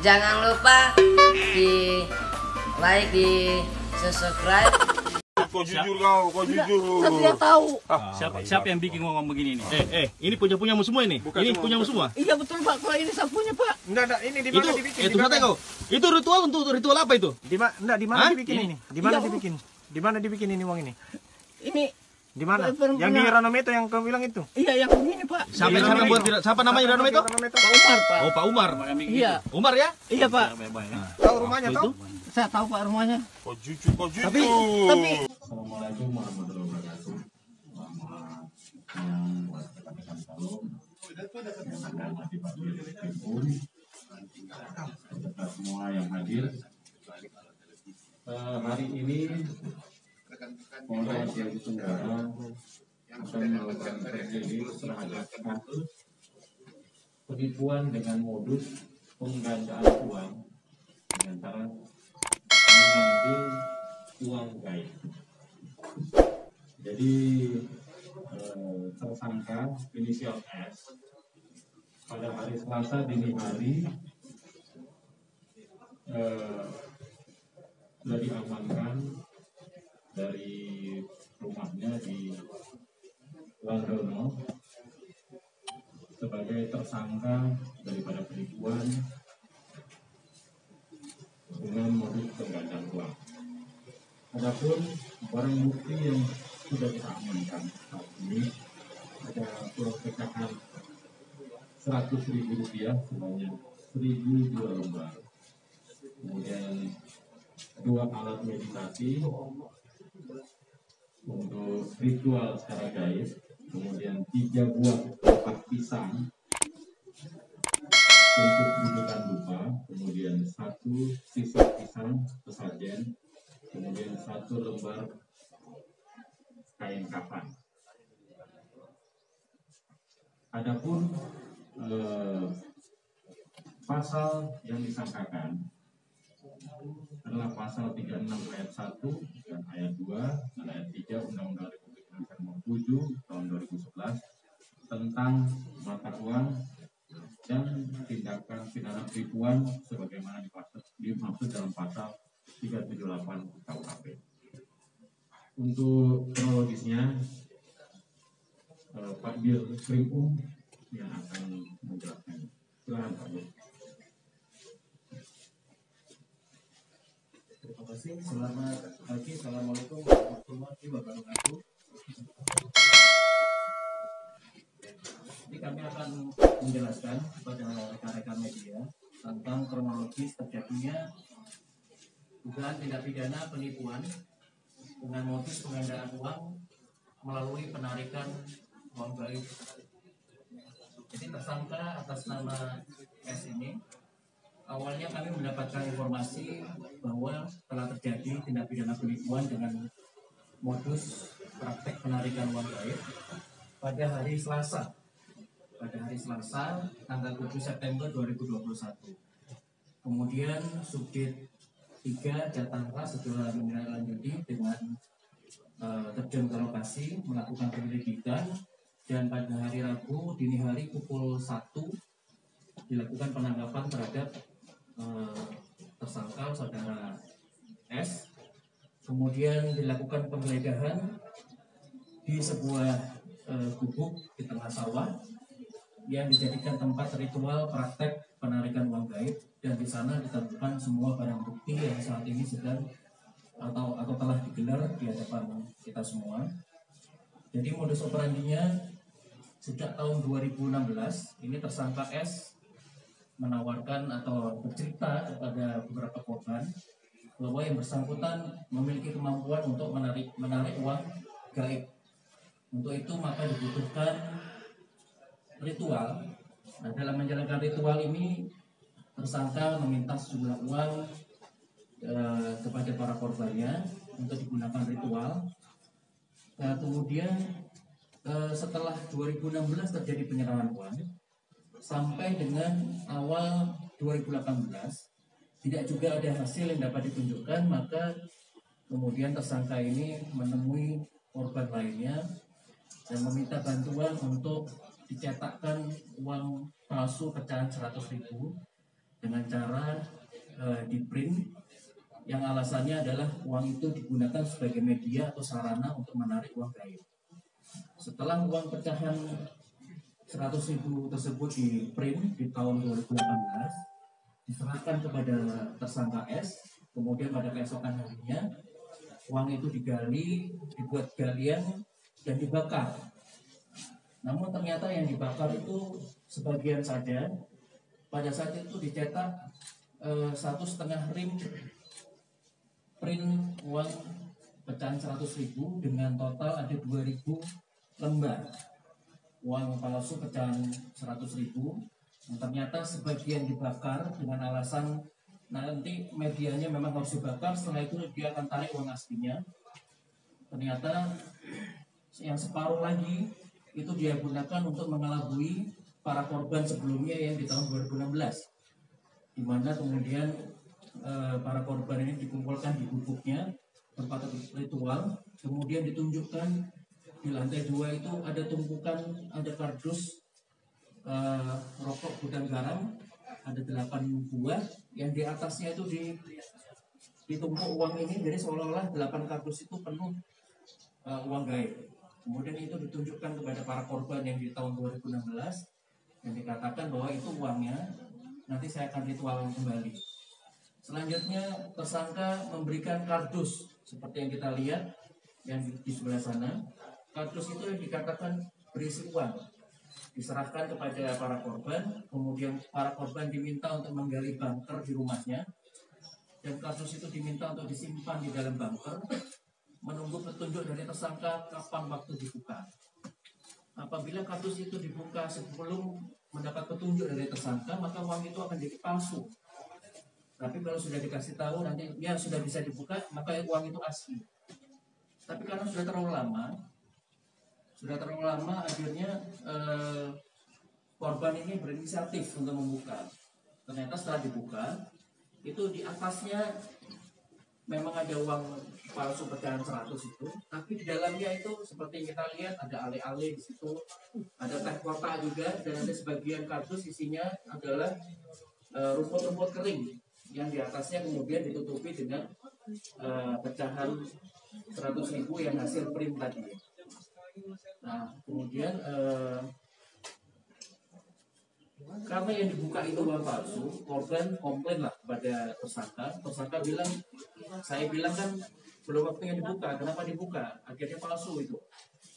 Jangan lupa di like, di subscribe. Kau jujur kau jujur. Tapi dia tahu. Siapa yang bikin ngomong begini nih? Ini punyamu semua ini. Bukan Ini semua, punyamu semua. Iya betul Pak, kalau ini sapunya Pak. Enggak, ini di mana dibikin? Itu kata kau. Itu ritual untuk ritual apa itu? Di mana dibikin ini? Di mana Iya, dibikin? Di mana dibikin ini uang ini? Ini Di mana? Pernah- Yang di Ranometo yang kau bilang itu? iya yang ini Pak. Siapa namanya Rano itu? Pak Umar Pak. Oh, Pak Umar. Iya, Umar ya? iya Pak. Tahu rumahnya tahu? Saya tahu Pak rumahnya. Kau jujur, kau jujur. Tapi Assalamualaikum warahmatullahi wabarakatuh. Beserta semua yang hadir. Hari ini Polda Sulawesi Tenggara akan melakukan rilis terhadap kasus penipuan dengan modus penggandaan uang dengan cara mengambil uang gaib. Jadi tersangka inisial S pada hari Selasa dini hari sudah diamankan dari rumahnya di Landono sebagai tersangka daripada penipuan dengan modus penggandaan uang. Adapun barang bukti yang sudah kita amankan saat ini ada uang pecahan Rp100.000 sebanyak 1.002 lembar, kemudian 2 alat meditasi untuk ritual secara gaib, kemudian 3 buah kotak pisang untuk bujukan dupa, kemudian 1 sisik pisang sesajen, kemudian 1 lembar kain kafan. Adapun pasal yang disangkakan adalah pasal 36 ayat 1 dan ayat 2 dan ayat 3 Undang-Undang Republik Indonesia Nomor 7 tahun 2011 tentang mata uang dan tindakan pidana penipuan sebagaimana dimaksud dalam pasal 378 KUHP. Untuk kronologisnya Pak Dir Krimum yang akan menjelaskan. Silakan Pak Dir. Terima kasih. Selamat pagi. Assalamualaikum warahmatullahi wabarakatuh. Jadi kami akan menjelaskan kepada rekan-rekan media tentang kronologis terjadinya dugaan tindak pidana penipuan dengan modus penggandaan uang melalui penarikan uang gaib. Jadi tersangka atas nama S ini awalnya kami mendapatkan informasi bahwa telah terjadi tindak pidana penipuan dengan modus praktek penarikan uang gaib pada hari Selasa. Tanggal 7 September 2021. Kemudian Subdit 3 Jatangka setelah menindaklanjuti dengan terjun ke lokasi melakukan penyelidikan, dan pada hari Rabu dini hari pukul 1 dilakukan penangkapan terhadap tersangka saudara S. Kemudian dilakukan penggeledahan di sebuah gubuk di tengah sawah yang dijadikan tempat ritual praktek penarikan uang gaib, dan di sana ditemukan semua barang bukti yang saat ini sedang atau telah digelar di hadapan kita semua. Jadi modus operandinya sejak tahun 2016 ini tersangka S menawarkan atau bercerita kepada beberapa korban bahwa yang bersangkutan memiliki kemampuan untuk menarik uang gaib. Untuk itu maka dibutuhkan ritual. Nah, dalam menjalankan ritual ini tersangka meminta sejumlah uang kepada para korbannya untuk digunakan ritual. Nah, kemudian setelah 2016 terjadi penyerahan uang sampai dengan awal 2018 tidak juga ada hasil yang dapat ditunjukkan, maka kemudian tersangka ini menemui korban lainnya dan meminta bantuan untuk dicetakkan uang palsu pecahan 100.000 dengan cara di print, yang alasannya adalah uang itu digunakan sebagai media atau sarana untuk menarik uang gaib. Setelah uang pecahan 100.000 tersebut di print di tahun 2018, diserahkan kepada tersangka S. Kemudian pada keesokan harinya uang itu digali, dibuat galian dan dibakar. Namun ternyata yang dibakar itu sebagian saja. Pada saat itu dicetak 1,5 rim print uang pecahan 100.000 dengan total ada 2.000 lembar uang palsu pecahan 100.000. Ternyata sebagian dibakar dengan alasan nanti medianya memang harus dibakar, setelah itu dia akan tarik uang aslinya. Ternyata yang separuh lagi itu dia gunakan untuk mengelabui para korban sebelumnya yang di tahun 2016, di mana kemudian para korban ini dikumpulkan di gubuknya tempat ritual, kemudian ditunjukkan di lantai 2 itu ada tumpukan, ada kardus rokok gudang garam, ada 8 buah yang di atasnya itu ditumpuk uang ini, jadi seolah-olah 8 kardus itu penuh uang gaib. Kemudian itu ditunjukkan kepada para korban yang di tahun 2016 dan dikatakan bahwa itu uangnya, nanti saya akan ritual kembali. Selanjutnya tersangka memberikan kardus seperti yang kita lihat yang di sebelah sana. Kardus itu yang dikatakan berisi uang, diserahkan kepada para korban. Kemudian para korban diminta untuk menggali bunker di rumahnya, dan kardus itu diminta untuk disimpan di dalam bunker, menunggu petunjuk dari tersangka kapan waktu dibuka. Apabila kardus itu dibuka sebelum mendapat petunjuk dari tersangka, maka uang itu akan jadi palsu. Tapi kalau sudah dikasih tahu nanti ya sudah bisa dibuka, maka uang itu asli. Tapi karena sudah terlalu lama, akhirnya korban ini berinisiatif untuk membuka. Ternyata setelah dibuka, itu di atasnya memang ada uang palsu pecahan 100 itu, tapi di dalamnya itu seperti yang kita lihat ada ale-ale di situ, ada teh kotak juga, dan ada sebagian kardus isinya adalah rumput-rumput kering yang di atasnya kemudian ditutupi dengan pecahan 100.000 yang hasil print tadi. Nah, kemudian karena yang dibuka itu uang palsu, korban komplain lah kepada tersangka. Tersangka bilang, saya bilang kan belum waktunya dibuka, kenapa dibuka? Akhirnya palsu itu.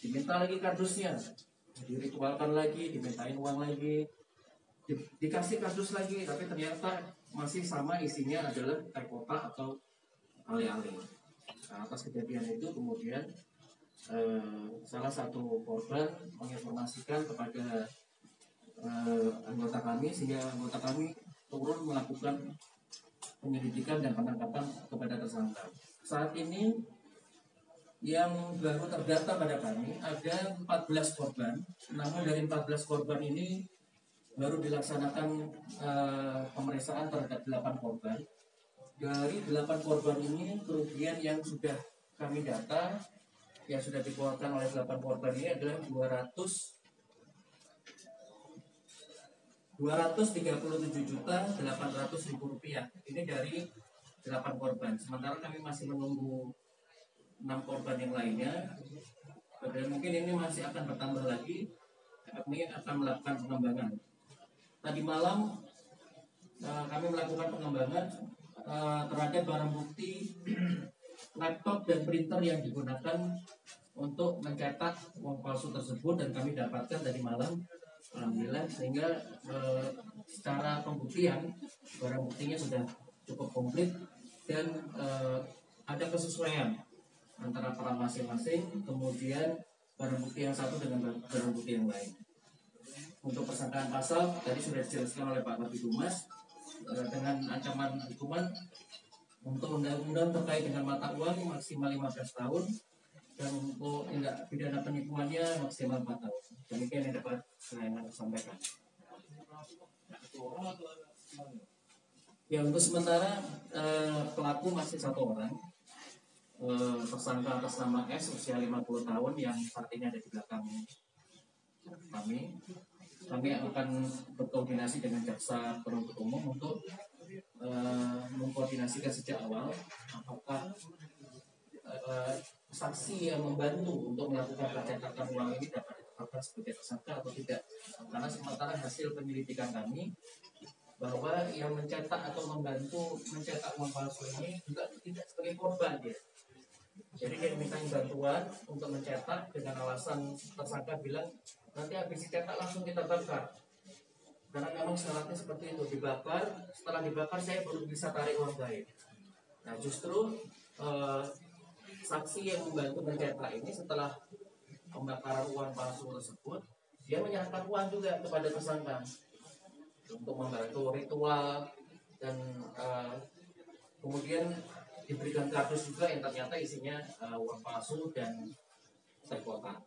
Diminta lagi kardusnya, diritualkan lagi, dimintain uang lagi, dikasih kardus lagi, tapi ternyata masih sama isinya adalah teh kotak atau ale-ale. Nah, atas kejadian itu kemudian salah satu korban menginformasikan kepada anggota kami, sehingga anggota kami turun melakukan penyelidikan dan penangkapan kepada tersangka. Saat ini yang baru terdata pada kami ada 14 korban, namun dari 14 korban ini baru dilaksanakan pemeriksaan terhadap 8 korban. Dari 8 korban ini kerugian yang sudah kami data, yang sudah dikeluarkan oleh 8 korban ini adalah 237.800.000 rupiah. Ini dari 8 korban. Sementara kami masih menunggu 6 korban yang lainnya. Dan mungkin ini masih akan bertambah lagi. Kami akan melakukan pengembangan. Tadi malam kami melakukan pengembangan terhadap barang bukti laptop dan printer yang digunakan untuk mencetak uang palsu tersebut, dan kami dapatkan tadi malam, alhamdulillah, sehingga secara pembuktian barang buktinya sudah cukup komplit dan ada kesesuaian antara peran masing-masing, kemudian barang bukti yang satu dengan barang bukti yang lain. Untuk persangkaan pasal tadi sudah dijelaskan oleh Pak Kabid Humas dengan ancaman hukuman untuk undang-undang terkait dengan mata uang maksimal 15 tahun, dan untuk tindak pidana penipuannya maksimal 4 tahun. Demikian yang dapat saya sampaikan. Ya, untuk sementara pelaku masih 1 orang, tersangka atas nama S usia 50 tahun yang saat ini ada di belakang kami. kami akan berkoordinasi dengan jaksa penuntut umum untuk mengkoordinasikan sejak awal apakah saksi yang membantu untuk melakukan pencetakan uang ini dapat ditetapkan sebagai tersangka atau tidak. Karena sementara hasil penyelidikan kami bahwa yang mencetak atau membantu mencetak uang palsu ini juga tidak sebagai korban dia. Jadi dia minta bantuan untuk mencetak dengan alasan tersangka bilang nanti habis dicetak langsung kita bakar. Karena memang syaratnya seperti itu, dibakar, setelah dibakar saya baru bisa tarik uang gaib. Nah justru saksi yang membantu mencetak ini setelah pembakaran uang palsu tersebut, dia menyerahkan uang juga kepada tersangka untuk membantu ritual dan kemudian diberikan kardus juga yang ternyata isinya uang palsu dan terkotak.